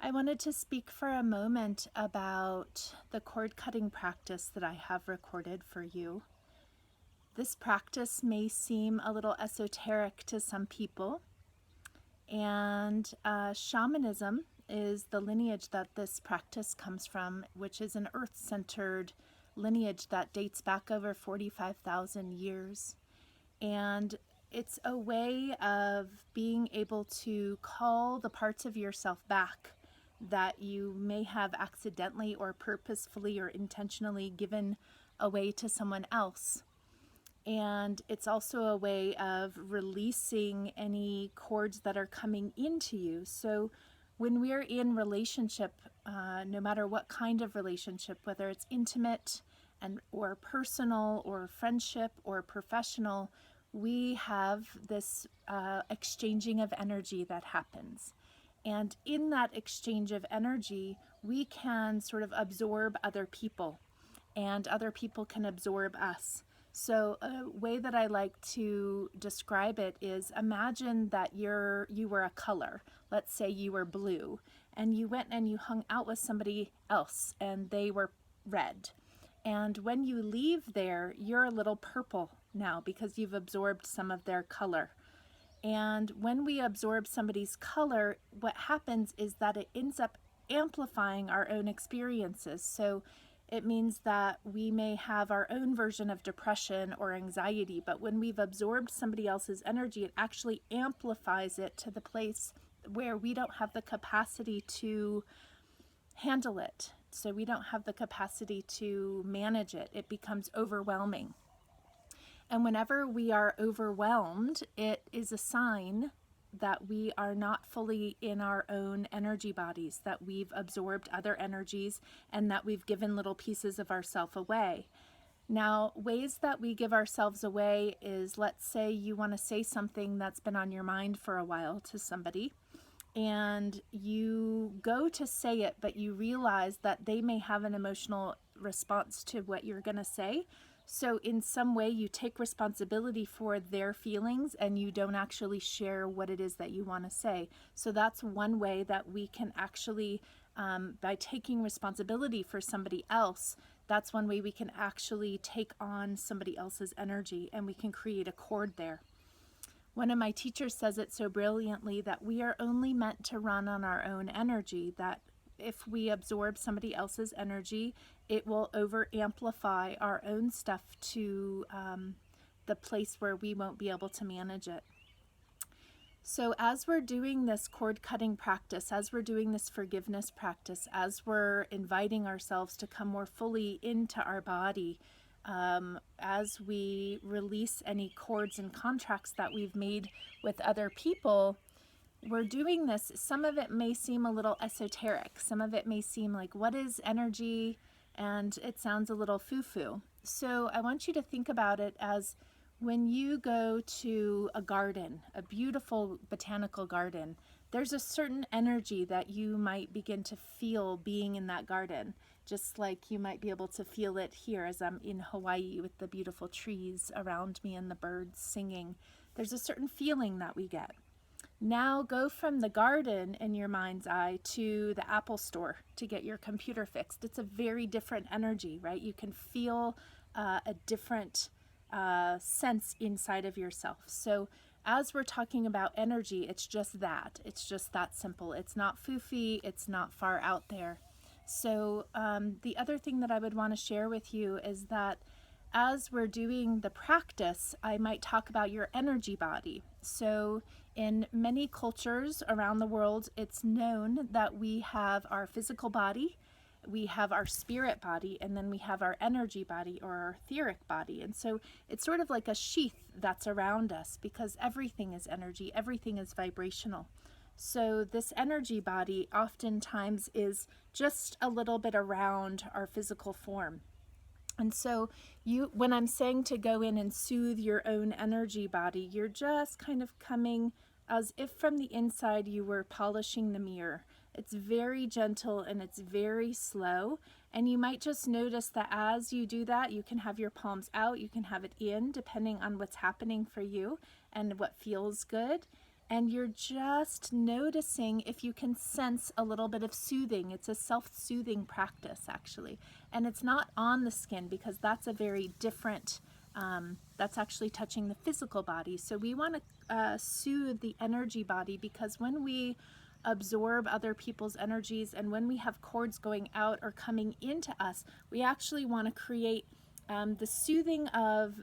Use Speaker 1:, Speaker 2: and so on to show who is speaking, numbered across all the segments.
Speaker 1: I wanted to speak for a moment about the cord cutting practice that I have recorded for you. This practice may seem a little esoteric to some people, and shamanism is the lineage that this practice comes from, which is an earth-centered lineage that dates back over 45,000 years. And it's a way of being able to call the parts of yourself back that you may have accidentally or purposefully or intentionally given away to someone else. And it's also a way of releasing any cords that are coming into you. So when we're in relationship, no matter what kind of relationship, whether it's intimate or personal or friendship or professional, we have this exchanging of energy that happens. And in that exchange of energy, we can sort of absorb other people, and other people can absorb us. So a way that I like to describe it is, imagine that you were a color. Let's say you were blue, and you went and you hung out with somebody else, and they were red. And when you leave there, you're a little purple now because you've absorbed some of their color. And when we absorb somebody's color, what happens is that it ends up amplifying our own experiences. So it means that we may have our own version of depression or anxiety, but when we've absorbed somebody else's energy, it actually amplifies it to the place where we don't have the capacity to handle it. So we don't have the capacity to manage it. It becomes overwhelming. And whenever we are overwhelmed, it is a sign that we are not fully in our own energy bodies, that we've absorbed other energies, and that we've given little pieces of ourselves away. Now, ways that we give ourselves away is, let's say you want to say something that's been on your mind for a while to somebody, and you go to say it, but you realize that they may have an emotional response to what you're going to say. So in some way you take responsibility for their feelings and you don't actually share what it is that you want to say. So that's one way that we can actually, by taking responsibility for somebody else, that's one way we can actually take on somebody else's energy, and we can create a cord there. One of my teachers says it so brilliantly that we are only meant to run on our own energy, that if we absorb somebody else's energy, it will over amplify our own stuff to the place where we won't be able to manage it. So as we're doing this cord cutting practice, as we're doing this forgiveness practice, as we're inviting ourselves to come more fully into our body, as we release any cords and contracts that we've made with other people, we're doing this. Some of it may seem a little esoteric. Some of it may seem like, what is energy? And it sounds a little foo-foo. So I want you to think about it as when you go to a garden, a beautiful botanical garden, there's a certain energy that you might begin to feel being in that garden, just like you might be able to feel it here as I'm in Hawaii with the beautiful trees around me and the birds singing. There's a certain feeling that we get. Now go from the garden in your mind's eye to the Apple store to get your computer fixed. It's a very different energy, right? You can feel a different sense inside of yourself. So as we're talking about energy, it's just that. It's just that simple. It's not foofy. It's not far out there. So the other thing that I would want to share with you is that as we're doing the practice, I might talk about your energy body. So in many cultures around the world, it's known that we have our physical body, we have our spirit body, and then we have our energy body or our etheric body. And so it's sort of like a sheath that's around us, because everything is energy, everything is vibrational. So this energy body oftentimes is just a little bit around our physical form. And so when I'm saying to go in and soothe your own energy body, you're just kind of coming as if from the inside you were polishing the mirror. It's very gentle and it's very slow. And you might just notice that as you do that, you can have your palms out, you can have it in, depending on what's happening for you and what feels good. And you're just noticing if you can sense a little bit of soothing. It's a self-soothing practice, actually. And it's not on the skin, because that's a very different, that's actually touching the physical body. So we want to soothe the energy body, because when we absorb other people's energies and when we have cords going out or coming into us, we actually want to create the soothing of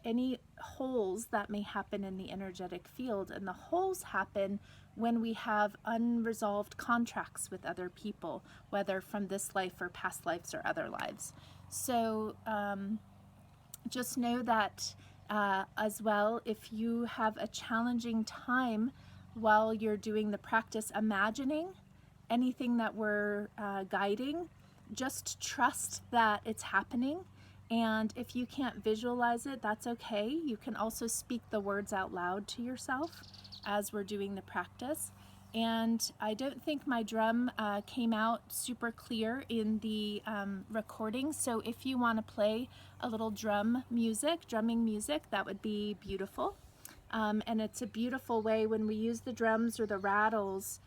Speaker 1: any holes that may happen in the energetic field. And the holes happen when we have unresolved contracts with other people, whether from this life or past lives or other lives. So just know that as well, if you have a challenging time while you're doing the practice imagining anything that we're guiding, just trust that it's happening. And if you can't visualize it, that's okay. You can also speak the words out loud to yourself as we're doing the practice. And I don't think my drum came out super clear in the recording. So if you want to play a little drumming music, that would be beautiful. And it's a beautiful way when we use the drums or the rattles.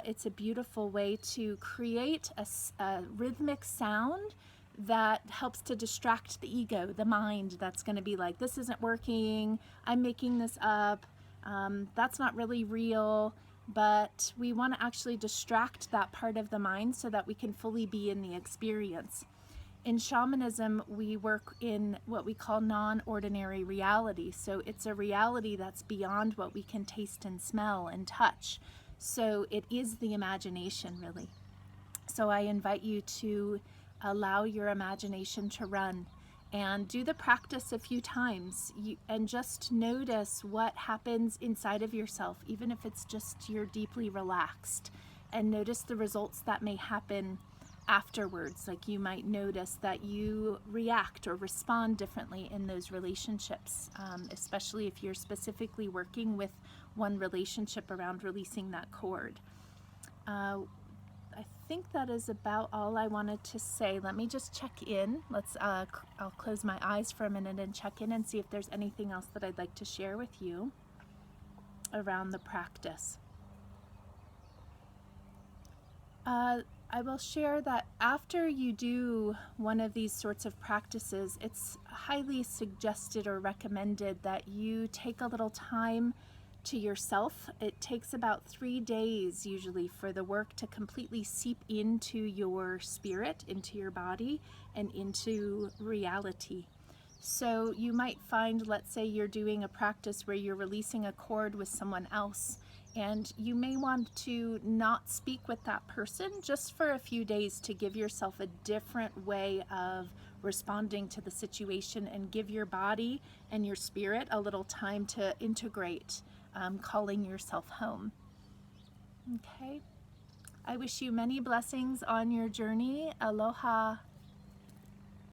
Speaker 1: It's a beautiful way to create a rhythmic sound that helps to distract the ego, the mind that's going to be like, this isn't working, I'm making this up, that's not really real. But we want to actually distract that part of the mind so that we can fully be in the experience. In shamanism, we work in what we call non-ordinary reality. So it's a reality that's beyond what we can taste and smell and touch. So it is the imagination, really. So I invite you to allow your imagination to run and do the practice a few times, and just notice what happens inside of yourself, even if it's just you're deeply relaxed, and notice the results that may happen afterwards. Like you might notice that you react or respond differently in those relationships, especially if you're specifically working with one relationship around releasing that cord. I think that is about all I wanted to say. Let me just check in. I'll close my eyes for a minute and check in and see if there's anything else that I'd like to share with you around the practice. I will share that after you do one of these sorts of practices, it's highly suggested or recommended that you take a little time to yourself. It takes about 3 days usually for the work to completely seep into your spirit, into your body, and into reality. So you might find, let's say you're doing a practice where you're releasing a cord with someone else, and you may want to not speak with that person just for a few days to give yourself a different way of responding to the situation and give your body and your spirit a little time to integrate, calling yourself home. Okay. I wish you many blessings on your journey. Aloha.